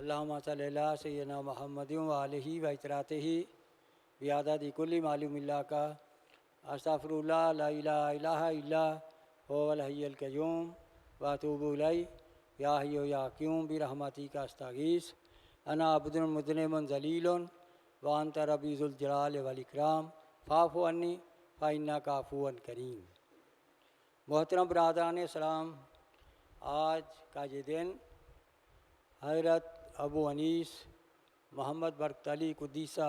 अल्लाहुम्मा सल्ली अला सय्यिदना मुहम्मदिन व आलिहि व इतरातिहि बिआददी कुल्ली मालूमिल्लाह का अस्तगफिरुल्लाह ला इलाहा इल्ला हुवल हय्युल क़य्यूम व अतूबु इलैहि या हय्यु या क़य्यूम बिरहमतिका अस्तगीस अना अब्दुल मुज़निबुन ज़लीलुन व अंत रब्बी ज़ुल जलाल वल इकराम फ़ाफ़ु अन्नी फ़इन्नका अफ़ुव्वुन करीम। मोहतरम बरादरान इस्लाम, आज का ये दिन हज़रत अबू अनीस मोहम्मद बरकत अली कुद्दीसा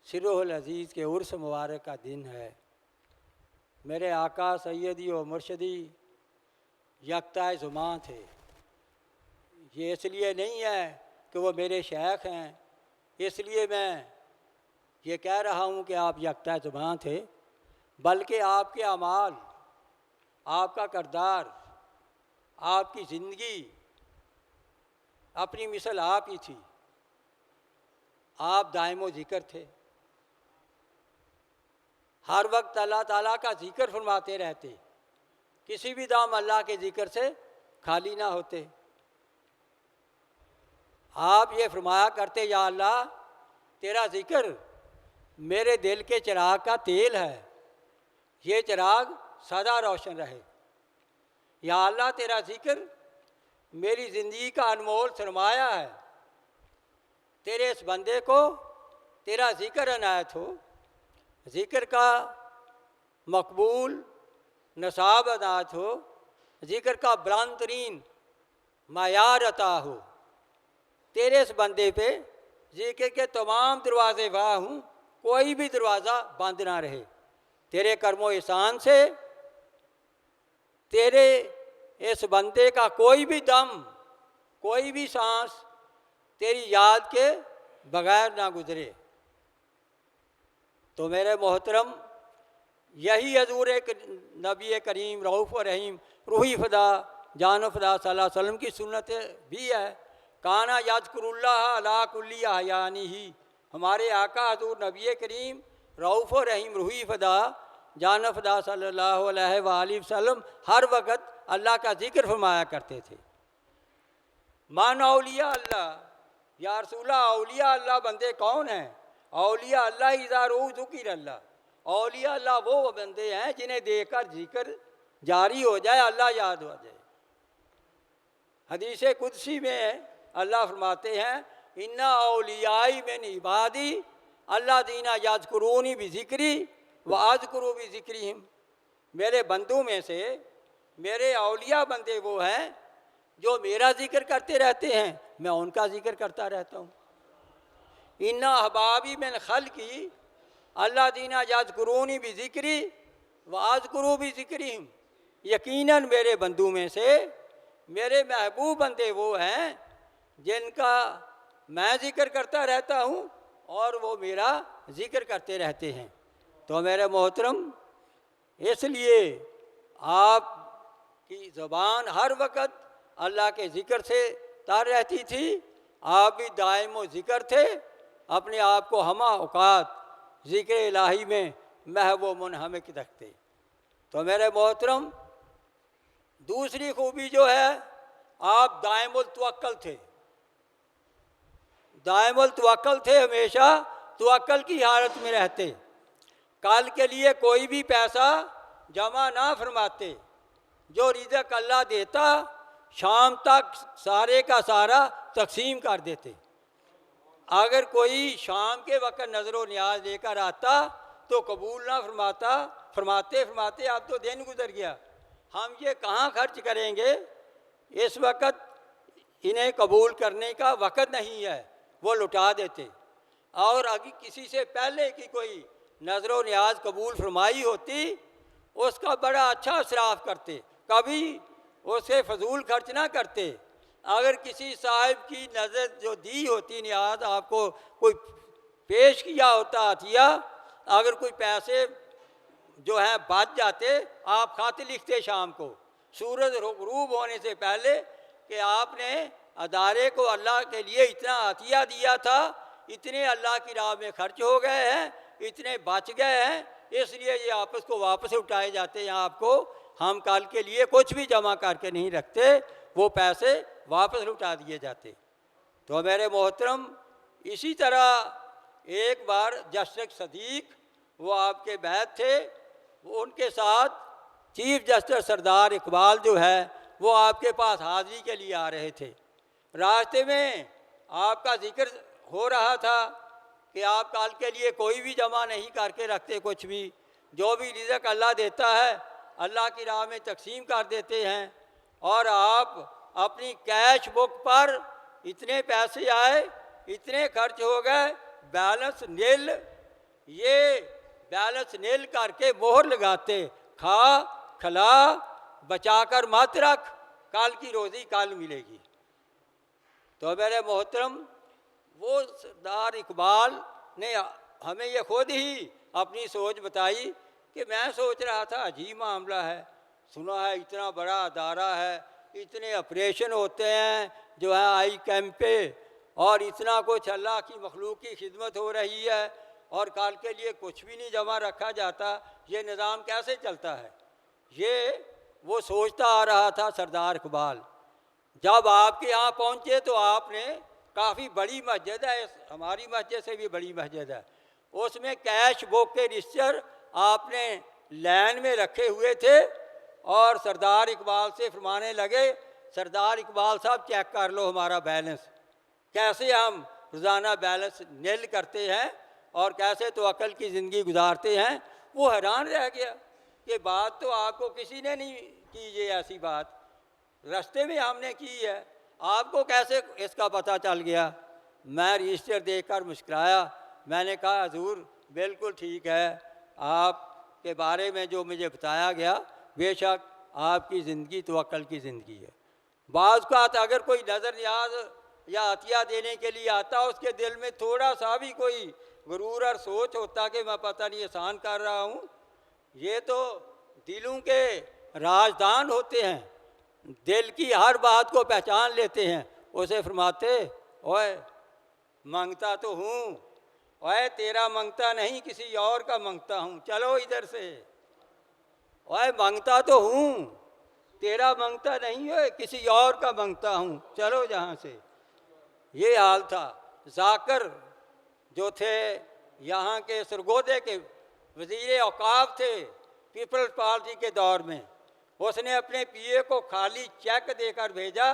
सिर्रुल अज़ीज़ के उर्स मुबारक का दिन है। मेरे आका सैयदी और मुर्शदी यकता ज़ुबान थे। ये इसलिए नहीं है कि वो मेरे शेख हैं, इसलिए मैं ये कह रहा हूँ कि आप यकता ज़ुबान थे, बल्कि आपके अमाल, आपका किरदार, आपकी ज़िंदगी अपनी मिसल आप ही थी। आप दायमो ज़िक्र थे, हर वक्त अल्लाह ताला का ज़िक्र फरमाते रहते, किसी भी दाम अल्लाह के ज़िक्र से खाली ना होते। आप ये फरमाया करते, या अल्लाह तेरा ज़िक्र मेरे दिल के चिराग का तेल है, ये चिराग सदा रोशन रहे। या अल्लाह तेरा ज़िक्र मेरी ज़िंदगी का अनमोल सरमाया है, तेरे इस बंदे को तेरा ज़िक्र अनायत हो, ज़िक्र का मकबूल नसाब अनायत हो, ज़िक्र का बुलंद तरीन मायार अता हो। तेरे इस बंदे पे ज़िक्र के तमाम दरवाज़े वाह हूँ, कोई भी दरवाज़ा बंद ना रहे। तेरे कर्मो एहसान से तेरे इस बंदे का कोई भी दम, कोई भी सांस तेरी याद के बगैर ना गुजरे। तो मेरे मोहतरम, यही हजूर नबी करीम रऊफ़ रहीम रूही फ़दा जान फ़दा सल्लल्लाहु अलैहि वसल्लम की सुन्नत भी है। काना यज़कुरुल्लाह अला कुल्ली अहयानिही। हमारे आका हजूर नबी करीम रऊफ़ रहीम रूही फ़दा जान फ़दा सल्लल्लाहु अलैहि वसल्लम हर वक़्त अल्लाह का ज़िक्र फरमाया करते थे। मान औलिया अल्लाह, या रसूला औलिया अल्लाह बंदे कौन हैं? औलिया अल्लाह इज़ारू ज़ुकिर अल्लाह। औलिया अल्लाह वो बंदे हैं जिन्हें देखकर जिक्र जारी हो जाए, अल्लाह याद हो जाए। हदीस कुदसी में अल्लाह फरमाते हैं, इन्ना औलियाई मिन इबादी अल्लाह दीना यज़कुरूनी बिज़िक्री व अज़कुरू बिज़िक्रिहिम। मेरे बंदों में से मेरे औलिया बंदे वो हैं जो मेरा जिक्र करते रहते हैं, मैं उनका जिक्र करता रहता हूँ। इन्ना अहबाबी मिन खल्की अल्लाह दीना यज़कुरूनी बिज़िक्री व अज़कुरू बिज़िक्रिहिम। यकीनन मेरे बंदों में से मेरे महबूब बंदे वो हैं जिनका मैं जिक्र करता रहता हूँ और वो मेरा जिक्र करते रहते हैं। तो मेरे मोहतरम, इसलिए आपकी ज़बान हर वक़्त अल्लाह के ज़िक्र से तर रहती थी। आप भी दायमो ज़िक्र थे, अपने आप को हमा औकात ज़िक्र इलाही में महव व मुनहमिक रखते। तो मेरे मोहतरम, दूसरी खूबी जो है, आप दायमुल तवक्कल थे। दायमुल तवक्कल थे, हमेशा तवक्कल की हालत में रहते। कल के लिए कोई भी पैसा जमा ना फरमाते। जो रिज़्क़ अल्लाह देता, शाम तक सारे का सारा तकसीम कर देते। अगर कोई शाम के वक्त नज़र नियाज लेकर आता तो कबूल ना फरमाता। फरमाते फरमाते अब तो दिन गुजर गया, हम ये कहाँ खर्च करेंगे, इस वक्त इन्हें कबूल करने का वक़्त नहीं है, वो लुटा देते। और अगर किसी से पहले की कोई नज़र नियाज कबूल फरमाई होती, उसका बड़ा अच्छा इसराफ करते, कभी उसे फजूल खर्च ना करते। अगर किसी साहिब की नज़र जो दी होती नियाज, आपको कोई पेश किया होता अतिया, अगर कोई पैसे जो है बच जाते, आप खाते लिखते शाम को सूरज ग़ुरूब होने से पहले कि आपने अदारे को अल्लाह के लिए इतना अतिया दिया था, इतने अल्लाह की राह में खर्च हो गए हैं, इतने बच गए हैं, इसलिए ये आपस को वापस उठाए जाते हैं। आपको हम कल के लिए कुछ भी जमा करके नहीं रखते, वो पैसे वापस लौटा दिए जाते। तो मेरे मोहतरम, इसी तरह एक बार जस्टिस सदीक, वो आपके बैत थे, वो उनके साथ चीफ जस्टिस सरदार इकबाल जो है वो आपके पास हाज़िरी के लिए आ रहे थे। रास्ते में आपका जिक्र हो रहा था कि आप कल के लिए कोई भी जमा नहीं करके रखते, कुछ भी जो भी रिज़्क़ अल्लाह देता है अल्लाह की राह में तकसीम कर देते हैं, और आप अपनी कैश बुक पर इतने पैसे आए, इतने खर्च हो गए, बैलेंस नील, ये बैलेंस नील करके मोहर लगाते, खा खला बचाकर मत रख, कल की रोज़ी कल मिलेगी। तो मेरे मोहतरम, वो सरदार इकबाल ने हमें ये खुद ही अपनी सोच बताई कि मैं सोच रहा था अजीब मामला है, सुना है इतना बड़ा अदारा है, इतने ऑपरेशन होते हैं जो है आई कैंप पे, और इतना कुछ अल्लाह की मखलूक की खिदमत हो रही है, और कल के लिए कुछ भी नहीं जमा रखा जाता, ये निज़ाम कैसे चलता है। ये वो सोचता आ रहा था सरदार इकबाल। जब आपके यहाँ पहुँचे तो आपने, काफ़ी बड़ी मस्जिद है, हमारी मस्जिद से भी बड़ी मस्जिद है, उसमें कैश बुक के रजिस्टर आपने लाइन में रखे हुए थे, और सरदार इकबाल से फरमाने लगे, सरदार इकबाल साहब चेक कर लो हमारा बैलेंस, कैसे हम रोज़ाना बैलेंस नील करते हैं और कैसे तो अकल की ज़िंदगी गुजारते हैं। वो हैरान रह गया कि बात तो आपको किसी ने नहीं की, ये ऐसी बात रास्ते में हमने की है, आपको कैसे इसका पता चल गया। मैं रजिस्टर देखकर मुस्कुराया, मैंने कहा हजूर बिल्कुल ठीक है, आपके बारे में जो मुझे बताया गया बेशक आपकी ज़िंदगी तो अकल की ज़िंदगी है। बाज़ का अगर कोई नज़र न्याज या अतिया देने के लिए आता, उसके दिल में थोड़ा सा भी कोई गुरूर और सोच होता कि मैं पता नहीं एहसान कर रहा हूँ, ये तो दिलों के राजदान होते हैं, दिल की हर बात को पहचान लेते हैं। उसे फरमाते, ओए मांगता तो हूँ, ओए तेरा मांगता नहीं किसी और का मांगता हूँ, चलो इधर से, ओए मांगता तो हूँ, तेरा मांगता नहीं है किसी और का मांगता हूँ, चलो जहाँ से। ये हाल था। जाकर जो थे यहाँ के सरगोदे के वज़ीर औकाफ थे पीपल्स पार्टी के दौर में, उसने अपने पीए को खाली चेक देकर भेजा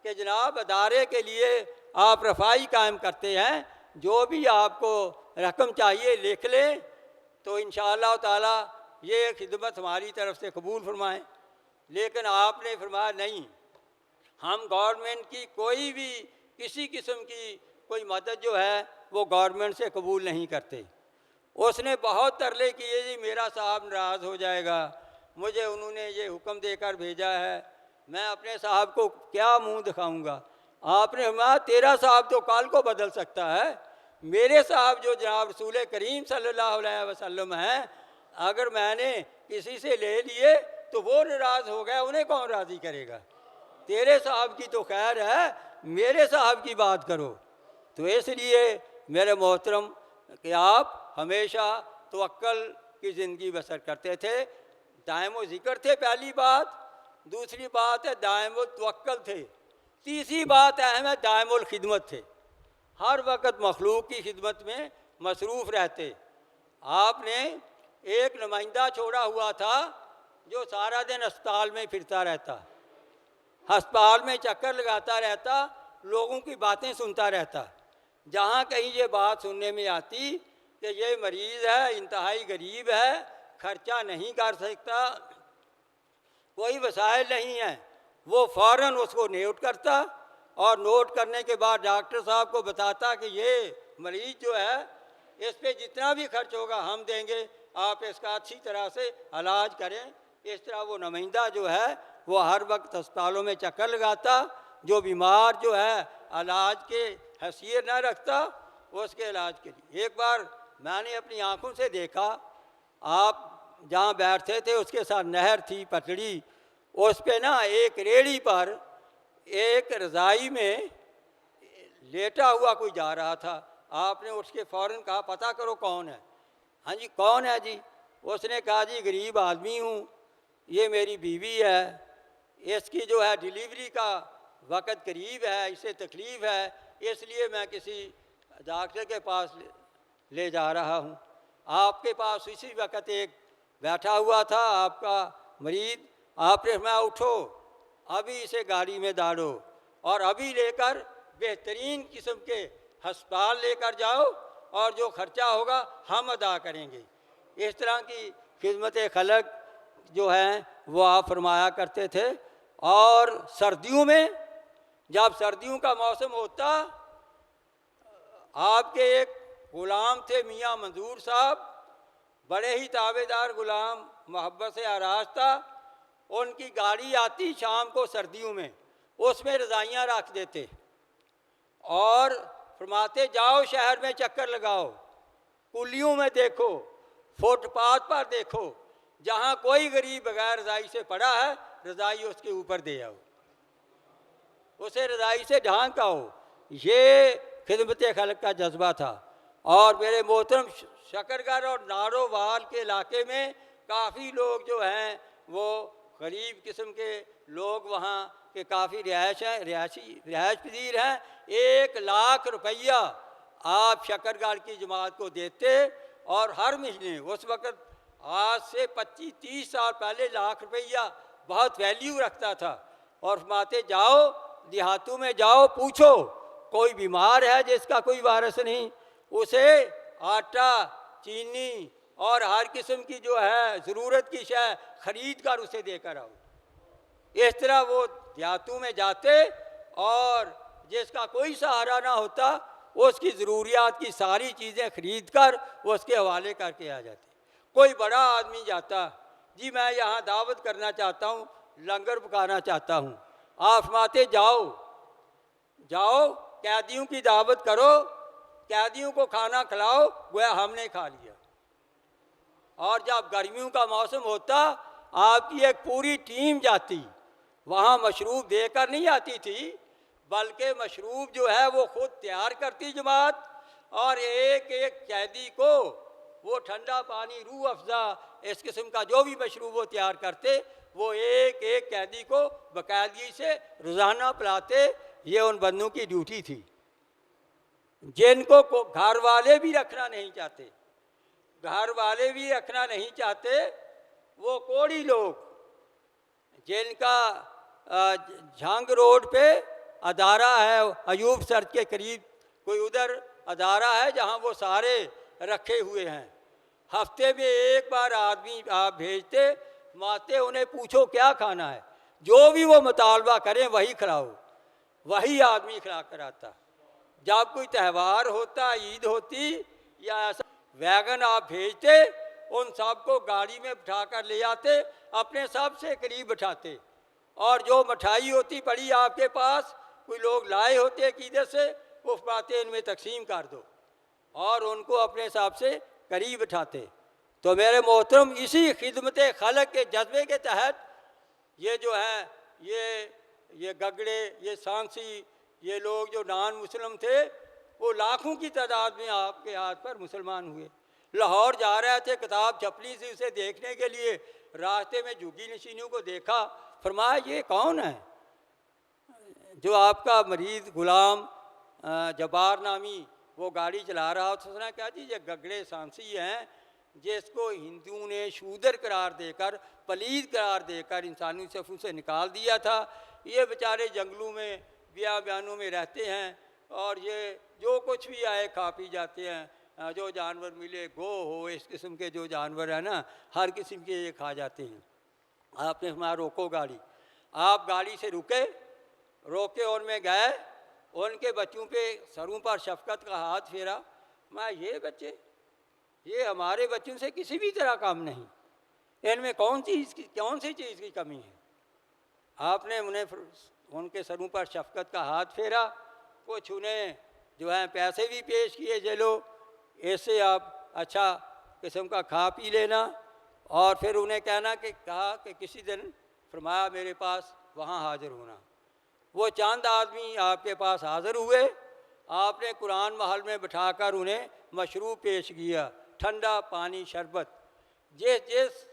कि जनाब अदारे के लिए आप रफाई कायम करते हैं, जो भी आपको रकम चाहिए लिख लें, तो इंशाअल्लाह ताला ये खिदमत हमारी तरफ से कबूल फरमाएं। लेकिन आपने फरमाया नहीं, हम गवर्नमेंट की कोई भी किसी किस्म की कोई मदद जो है वो गवर्नमेंट से कबूल नहीं करते। उसने बहुत तरले किए, जी मेरा साहब नाराज़ हो जाएगा, मुझे उन्होंने ये हुक्म देकर भेजा है, मैं अपने साहब को क्या मुंह दिखाऊंगा। आपने फरमाया तेरा साहब तो कल को बदल सकता है, मेरे साहब जो जनाब रसूल करीम सल्लल्लाहु अलैहि वसल्लम हैं, अगर मैंने किसी से ले लिए तो वो नाराज़ हो गया, उन्हें कौन राज़ी करेगा। तेरे साहब की तो खैर है, मेरे साहब की बात करो। तो इसलिए मेरे मोहतरम कि आप हमेशा तवक्कल की ज़िंदगी बसर करते थे, दायम ज़िक्र थे पहली बात, दूसरी बात है दायम तवक्कल थे, तीसरी बात अहम है दायमुल खिदमत थे, हर वक्त मखलूक की खिदमत में मसरूफ़ रहते। आपने एक नुमाइंदा छोड़ा हुआ था जो सारा दिन अस्पताल में फिरता रहता, अस्पताल में चक्कर लगाता रहता, लोगों की बातें सुनता रहता। जहाँ कहीं ये बात सुनने में आती कि ये मरीज़ है, इंतहाई गरीब है, खर्चा नहीं कर सकता, कोई वसाइल नहीं है, वो फ़ौरन उसको नोट करता, और नोट करने के बाद डॉक्टर साहब को बताता कि ये मरीज़ जो है इस पर जितना भी खर्च होगा हम देंगे, आप इसका अच्छी तरह से इलाज करें। इस तरह वो नुमाइंदा जो है वो हर वक्त अस्पतालों में चक्कर लगाता, जो बीमार जो है इलाज के हैसियत न रखता, उसके इलाज के लिए। एक बार मैंने अपनी आँखों से देखा, आप जहाँ बैठते थे उसके साथ नहर थी, पटड़ी, उस पर ना एक रेड़ी पर एक रज़ाई में लेटा हुआ कोई जा रहा था। आपने उसके फ़ौरन कहा पता करो कौन है। हाँ जी कौन है जी। उसने कहा जी गरीब आदमी हूँ, ये मेरी बीवी है, इसकी जो है डिलीवरी का वक़्त करीब है, इसे तकलीफ़ है, इसलिए मैं किसी डॉक्टर के पास ले जा रहा हूँ। आपके पास इसी वक्त एक बैठा हुआ था आपका मरीज, आपने फरमाया उठो, अभी इसे गाड़ी में डालो और अभी लेकर बेहतरीन किस्म के अस्पताल लेकर जाओ और जो खर्चा होगा हम अदा करेंगे। इस तरह की खिदमत खलक जो है वो आप फरमाया करते थे। और सर्दियों में, जब सर्दियों का मौसम होता, आपके एक गुलाम थे मियाँ मंजूर साहब, बड़े ही ताबेदार गुलाम, मोहब्बत से आरास्ता। उनकी गाड़ी आती शाम को सर्दियों में, उसमें रज़ाइयाँ रख देते और फरमाते जाओ शहर में चक्कर लगाओ, कुलियों में देखो, फुटपाथ पर देखो, जहाँ कोई गरीब बगैर रज़ाई से पड़ा है रज़ाई उसके ऊपर दे आओ, उसे रज़ाई से ढांक आओ। ये खिदमत खलक का जज्बा था। और मेरे मोहतरम शकरगढ़ और नारोवाल के इलाके में काफ़ी लोग जो हैं वो गरीब किस्म के लोग वहाँ के काफ़ी रिहायश पजीर हैं। 1 लाख रुपया आप शकरगढ़ की जमात को देते और हर महीने, उस वक़्त आज से 25-30 साल पहले लाख रुपया बहुत वैल्यू रखता था। और फरमाते जाओ देहातों में जाओ, पूछो कोई बीमार है जिसका कोई वारिस नहीं, उसे आटा, चीनी और हर किस्म की जो है ज़रूरत की शय खरीद कर उसे देकर आओ। इस तरह वो देहातों में जाते और जिसका कोई सहारा ना होता उसकी ज़रूरियात की सारी चीज़ें खरीद कर उसके हवाले करके आ जाते। कोई बड़ा आदमी जाता, जी मैं यहाँ दावत करना चाहता हूँ, लंगर पकाना चाहता हूँ, आप फरमाते जाओ जाओ कैदियों की दावत करो, कैदियों को खाना खिलाओ, गोया हमने खा लिया। और जब गर्मियों का मौसम होता आपकी एक पूरी टीम जाती, वहाँ मशरूब देकर नहीं आती थी, बल्कि मशरूब जो है वो खुद तैयार करती जमात, और एक एक कैदी को वो ठंडा पानी, रूह अफ़ज़ा, इस किस्म का जो भी मशरूब वो तैयार करते, वो एक एक कैदी को बाकायदगी से रोज़ाना पिलाते। ये उन बंदों की ड्यूटी थी जिनको घर वाले भी रखना नहीं चाहते, घर वाले भी रखना नहीं चाहते। वो कोड़ी लोग जिनका झांग रोड पे अदारा है, अयूब सर के करीब कोई उधर अदारा है जहाँ वो सारे रखे हुए हैं। हफ्ते में एक बार आदमी आप भेजते, माते उन्हें पूछो क्या खाना है, जो भी वो मुतालबा करें वही खिलाओ, वही आदमी खिला कर आता। जब कोई त्यौहार होता, ईद होती या ऐसा, वैगन आप भेजते, उन सबको गाड़ी में बिठा कर ले आते, अपने सबसे करीब बिठाते, और जो मिठाई होती पड़ी आपके पास, कोई लोग लाए होते किधर से, वो फरमाते इनमें तकसीम कर दो, और उनको अपने हिसाब से करीब बिठाते। तो मेरे मोहतरम, इसी खिदमत खलक के जज्बे के तहत ये जो है ये गगड़े, ये सांसी, ये लोग जो नान मुस्लिम थे, वो लाखों की तादाद में आपके हाथ पर मुसलमान हुए। लाहौर जा रहे थे, किताब छपली से उसे देखने के लिए, रास्ते में झुग्गी नशीनों को देखा, फरमाया ये कौन है जो आपका मरीज गुलाम जब्बार नामी वो गाड़ी चला रहा हो। तो उसने कहा जी ये गगड़े सांसी हैं जिसको हिंदुओं ने शूदर करार देकर, पलीद करार देकर इंसानी सफ़ों से निकाल दिया था। ये बेचारे जंगलों में बियाबानों में रहते हैं और ये जो कुछ भी आए खा पी जाते हैं, जो जानवर मिले, गो हो, इस किस्म के जो जानवर हैं ना, हर किस्म के ये खा जाते हैं। आपने हमारा रोको गाड़ी, आप गाड़ी से रुके, रोके उनमें गए, उनके बच्चों पे सरों पर शफकत का हाथ फेरा। मैं ये बच्चे, ये हमारे बच्चों से किसी भी तरह काम नहीं, इनमें कौन सी चीज़ की कमी है। आपने उन्हें उनके सरों पर शफकत का हाथ फेरा, कुछ उन्हें जो है पैसे भी पेश किए, जे लो ऐसे आप अच्छा किस्म का खा पी लेना, और फिर उन्हें कहा कि किसी दिन फरमाया मेरे पास वहाँ हाज़िर होना। वो चंद आदमी आपके पास हाज़िर हुए, आपने कुरान महल में बिठाकर उन्हें मशरूब पेश किया, ठंडा पानी, शरबत, जिस जिस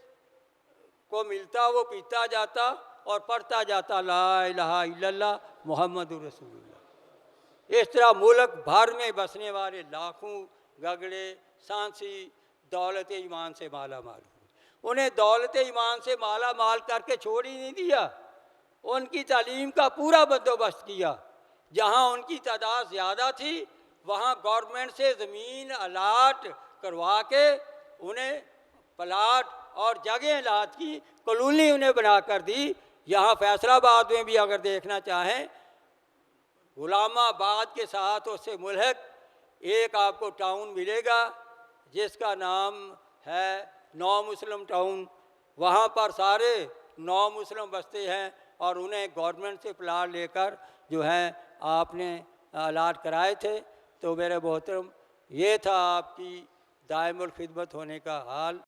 को मिलता वो पीता जाता और पढ़ता जाता ला इलाहा इल्लल्लाह मुहम्मदुर रसूलुल्लाह। इस तरह मुल्क भर में बसने वाले लाखों गगड़े सांसी दौलत ईमान से माला माल हुए। उन्हें दौलत ईमान से माला माल करके छोड़ ही नहीं दिया, उनकी तालीम का पूरा बंदोबस्त किया। जहाँ उनकी तादाद ज़्यादा थी वहाँ गवर्नमेंट से ज़मीन अलाट करवा के उन्हें प्लाट और जगह अलाट की, कॉलोनी उन्हें बना कर दी। यहाँ फैसलाबाद में भी अगर देखना चाहें, गुलामाबाद के साथ उससे मुल्हक एक आपको टाउन मिलेगा जिसका नाम है नौ मुस्लिम टाउन। वहाँ पर सारे नौ मुस्लिम बसते हैं और उन्हें गवर्नमेंट से प्लाट लेकर जो है आपने अलाट कराए थे। तो मेरे मोहतरम, ये था आपकी दायमुल खिदमत होने का हाल।